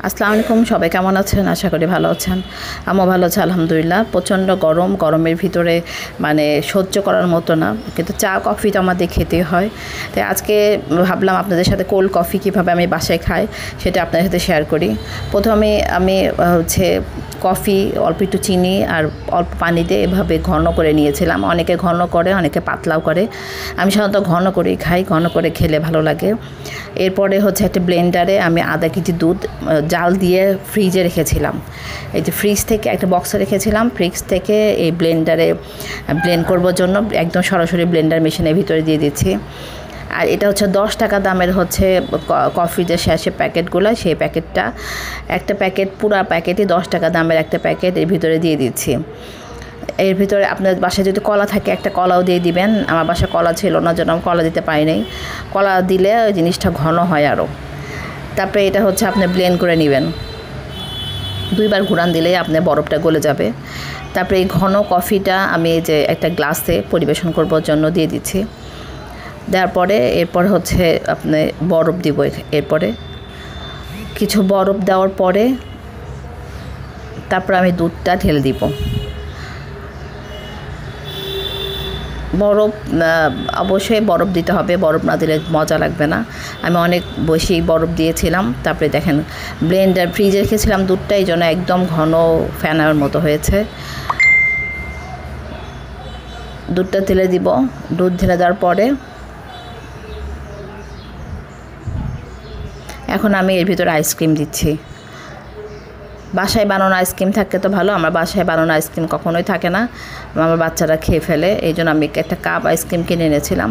আসসালামু আলাইকুম, সবাই কেমন আছেন? আশা করি ভালো আছেন। আমিও ভালো আছি আলহামদুলিল্লাহ। প্রচণ্ড গরম, গরমের ভিতরে মানে সহ্য করার মতো না, কিন্তু চা কফি তো আমাদের খেতে হয়। তাই আজকে ভাবলাম আপনাদের সাথে কোল্ড কফি কীভাবে আমি বাসায় খাই সেটা আপনাদের সাথে শেয়ার করি। প্রথমে আমি কফি অল্প একটু চিনি আর অল্প পানি দিয়ে এভাবে ঘন করে নিয়েছিলাম। অনেকে ঘন করে, অনেকে পাতলাও করে। আমি সাধারণত ঘন করেই খাই, ঘন করে খেলে ভালো লাগে। এরপরে একটা ব্লেন্ডারে আমি আধা কেজি দুধ জাল দিয়ে ফ্রিজে রেখেছিলাম। এই যে ফ্রিজ থেকে একটা বক্সে রেখেছিলাম, ফ্রিজ থেকে এই ব্লেন্ডারে ব্লেন্ড করবার জন্য একদম সরাসরি ব্লেন্ডার মেশিনের ভিতরে দিয়ে দিচ্ছি। আর এটা 10 টাকা দামের কফি যে স্যাশে প্যাকেটগুলো, সেই প্যাকেটটা একটা প্যাকেট, পুরা প্যাকেটই 10 টাকা দামের একটা প্যাকেট এর ভিতরে দিয়ে দিচ্ছি। এর ভিতরে আপনার বাসায় যদি কলা থাকে একটা কলাও দিয়ে দিবেন। আমার বাসায় কলা ছিল না, জন্য আমি কলা দিতে পারি নাই। কলা দিলে ওই জিনিসটা ঘন হয় আরও। তারপরে এটা আপনি ব্লেন্ড করে নেবেন। 2 বার ঘুরান দিলেই আপনার বরফটা গলে যাবে। তারপরে এই ঘন কফিটা আমি এই যে একটা গ্লাসে পরিবেশন করবার জন্য দিয়ে দিচ্ছি। দেওয়ার পরে এরপর আপনি বরফ দিব। এরপরে কিছু বরফ দেওয়ার পরে তারপর আমি দুধটা ঢেলে দিব। বরফ অবশ্যই বরফ দিতে হবে, বরফ না দিলে মজা লাগবে না। আমি অনেক বেশি বরফ দিয়েছিলাম। তারপরে দেখেন ব্লেন্ডার ফ্রিজে রেখেছিলাম দুধটা, এই জন্য একদম ঘন ফেনার মতো হয়েছে। দুধটা ঢেলে দিব। দুধ ঢেলে দেওয়ার পরে এখন আমি এর ভিতরে আইসক্রিম দিচ্ছি। বাসায় বানানো আইসক্রিম থাকে তো ভালো, আমার বাসায় বানানো আইসক্রিম কখনোই থাকে না, আমার বাচ্চারা খেয়ে ফেলে। এই জন্য আমি একটা কাপ আইসক্রিম কিনে এনেছিলাম,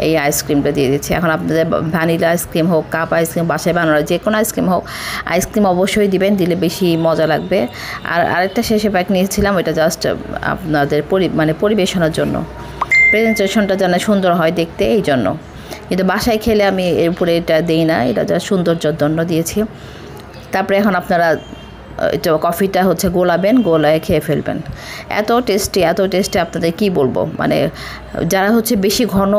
এই আইসক্রিমটা দিয়ে দিচ্ছি। এখন আপনাদের ভ্যানিলা আইসক্রিম হোক, কাপ আইসক্রিম, বাসায় বানানো যে কোনো আইসক্রিম হোক, আইসক্রিম অবশ্যই দিবেন, দিলে বেশি মজা লাগবে। আর আরেকটা শেষে প্যাক নিয়েছিলাম, এটা জাস্ট আপনাদের পরিবেশনের জন্য, প্রেজেন্টেশনটা যেন সুন্দর হয় দেখতে, এই জন্য। কিন্তু বাসায় খেলে আমি এর উপরে এটা দিই না, এটা যা সৌন্দর্যের জন্য দিয়েছি। তারপরে এখন আপনারা কফিটা গোলাবেন, গোলায় খেয়ে ফেলবেন। এত টেস্টি আপনাদের কি বলবো। যারা বেশি ঘন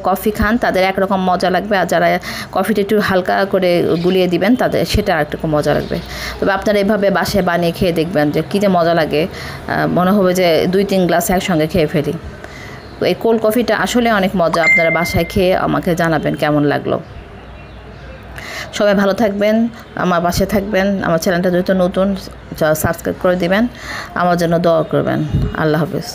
কফি খান তাদের একরকম মজা লাগবে, আর যারা কফিটা একটু হালকা করে গুলিয়ে দিবেন তাদের সেটা আরেকটু মজা লাগবে। তবে আপনারা এভাবে বাসায় বানিয়ে খেয়ে দেখবেন যে কী যে মজা লাগে। মনে হবে যে 2-3 গ্লাস একসঙ্গে খেয়ে ফেলি। এই কোল্ড কফিটা আসলে অনেক মজা। আপনারা বাসায় খেয়ে আমাকে জানাবেন কেমন লাগলো। সবাই ভালো থাকবেন, আমার পাশে থাকবেন। আমার চ্যানেলটা যেহেতু নতুন, সাবস্ক্রাইব করে দিবেন, আমার জন্য দোয়া করবেন। আল্লাহ হাফেজ।